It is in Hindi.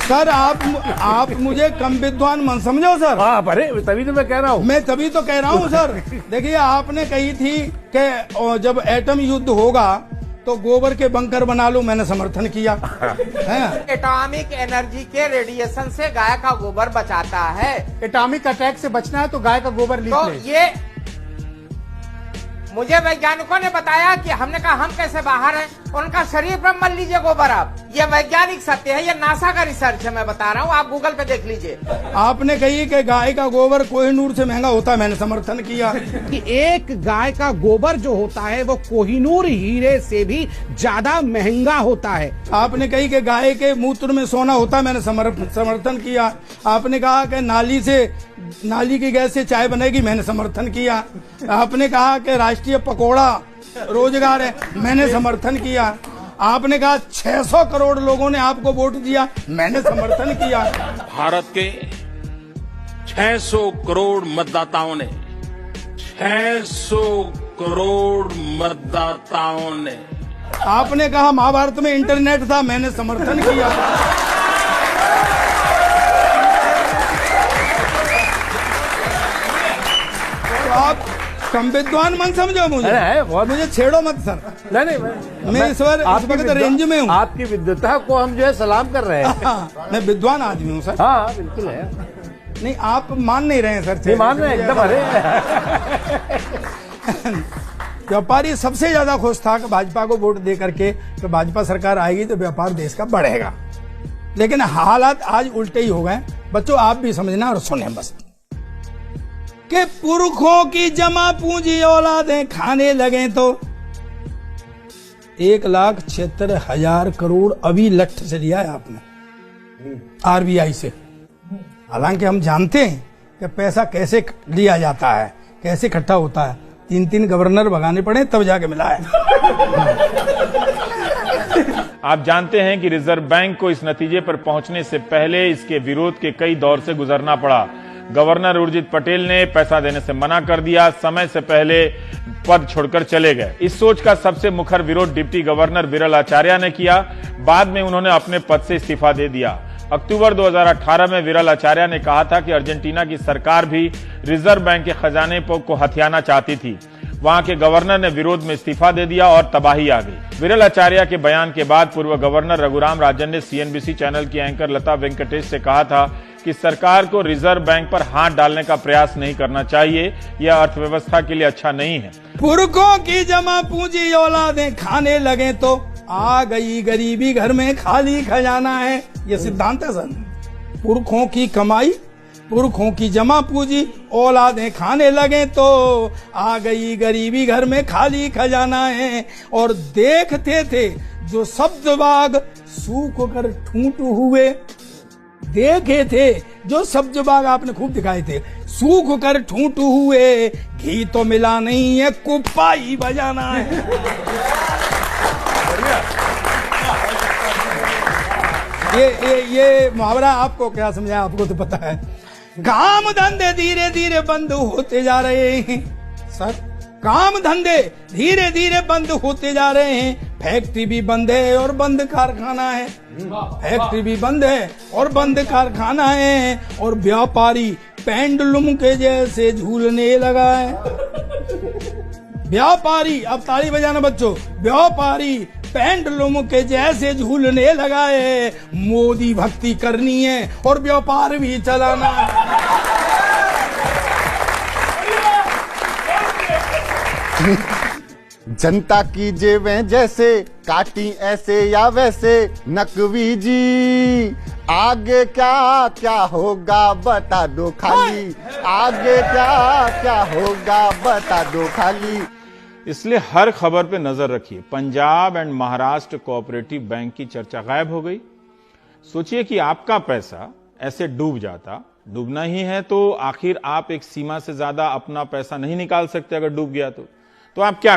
सर आप मुझे कम विद्वान मन समझो सर। हाँ, अरे तभी तो मैं कह रहा हूँ। मैं तभी तो कह रहा हूँ सर। देखिए, आपने कही थी कि जब एटम युद्ध होगा तो गोबर के बंकर बना लो, मैंने समर्थन किया है। एटॉमिक एनर्जी के रेडिएशन से गाय का गोबर बचाता है। एटॉमिक अटैक से बचना है तो गाय का गोबर लीप तो ले। ये मुझे वैज्ञानिकों ने बताया कि हमने कहा हम कैसे बाहर हैं, उनका शरीर पर मल लीजिए गोबर आप। ये वैज्ञानिक सत्य है, ये नासा का रिसर्च है, मैं बता रहा हूँ, आप गूगल पे देख लीजिए। आपने कही कि गाय का गोबर कोहिनूर से महंगा होता है, मैंने समर्थन किया। कि एक गाय का गोबर जो होता है वो कोहिनूर हीरे से भी ज्यादा महंगा होता है। आपने कही कि गाय के मूत्र में सोना होता है, मैंने समर्थन किया। आपने कहा कि नाली की गैस से चाय बनेगी, मैंने समर्थन किया। आपने कहा कि राष्ट्रीय पकौड़ा रोजगार है, मैंने समर्थन किया। आपने कहा 600 करोड़ लोगों ने आपको वोट दिया, मैंने समर्थन किया। भारत के 600 करोड़ मतदाताओं ने 600 करोड़ मतदाताओं ने आपने कहा महाभारत में इंटरनेट था, मैंने समर्थन किया। तो आप कम विद्वान मन समझो मुझे छेड़ो मत सर। नहीं, मैं इस वक्त रेंज में हूँ। आपकी विद्वता को हम जो है सलाम कर रहे हैं। मैं विद्वान आदमी हूँ सर। हाँ, बिल्कुल है। नहीं, आप मान नहीं रहे हैं सर। नहीं मान रहे हैं एकदम। अरे व्यापारी सबसे ज्यादा खुश था कि भाजपा को वोट दे करके तो भाजपा सरकार आएगी तो व्यापार देश का बढ़ेगा। लेकिन हालात आज उल्टे ही हो गए। बच्चों, आप भी समझना और सुने बस कि पुरखों की जमा पूंजी औलादें खाने लगे तो 1,76,000 करोड़ अभी लठ से लिया है आपने आरबीआई से। हालांकि हम जानते हैं कि पैसा कैसे लिया जाता है, कैसे इकट्ठा होता है। 3 गवर्नर भगाने पड़े तब जाके मिला है। आप जानते हैं कि रिजर्व बैंक को इस नतीजे पर पहुंचने से पहले इसके विरोध के कई दौर से गुजरना पड़ा। गवर्नर उर्जित पटेल ने पैसा देने से मना कर दिया, समय से पहले पद छोड़कर चले गए। इस सोच का सबसे मुखर विरोध डिप्टी गवर्नर विरल आचार्य ने किया। बाद में उन्होंने अपने पद से इस्तीफा दे दिया। अक्टूबर 2018 में विरल आचार्य ने कहा था कि अर्जेंटीना की सरकार भी रिजर्व बैंक के खजाने को हथियाना चाहती थी। वहां के गवर्नर ने विरोध में इस्तीफा दे दिया और तबाही आ गई। विरल आचार्य के बयान के बाद पूर्व गवर्नर रघुराम राजन ने सीएनबीसी चैनल की एंकर लता वेंकटेश से कहा था कि सरकार को रिजर्व बैंक पर हाथ डालने का प्रयास नहीं करना चाहिए, यह अर्थव्यवस्था के लिए अच्छा नहीं है। पुरखों की जमा पूंजी औलादें खाने लगे तो आ गई गरीबी, घर में खाली खजाना है, यह सिद्धांत है सर। पुरखों की कमाई, पुरखों की जमा पूंजी औलादें खाने लगे तो आ गई गरीबी, घर में खाली खजाना है। और देखते थे जो शब्द बाग सूख कर ठूंठ हुए, देखे थे जो सब्ज बाग आपने खूब दिखाए थे, सूख कर ठूंठ हुए, घी तो मिला नहीं है, कुप्पा ही बजाना है। ये मुहावरा आपको क्या समझाया, आपको तो पता है। काम धंधे धीरे धीरे बंद होते जा रहे हैं सर, काम धंधे धीरे धीरे बंद होते जा रहे हैं। फैक्ट्री भी बंद है और बंद कारखाना है, फैक्ट्री भी बंद है और बंद कारखाना है। और व्यापारी पेंडुलम के जैसे झूलने लगा है। व्यापारी, अब ताली बजाना बच्चों, व्यापारी पेंडुलम के जैसे झूलने लगा है। मोदी भक्ति करनी है और व्यापार भी चलाना है। जनता की जेबें जैसे काटी ऐसे या वैसे, नकवी जी आगे क्या क्या होगा बता दो खाली, आगे क्या क्या होगा बता दो खाली। इसलिए हर खबर पे नजर रखिए। Punjab and Maharashtra cooperative bank की चर्चा गायब हो गई। सोचिए कि आपका पैसा ऐसे डूब जाता। डूबना ही है तो आखिर आप एक सीमा से ज्यादा अपना पैसा नहीं निकाल सकते। अगर डूब गया तो आप क्या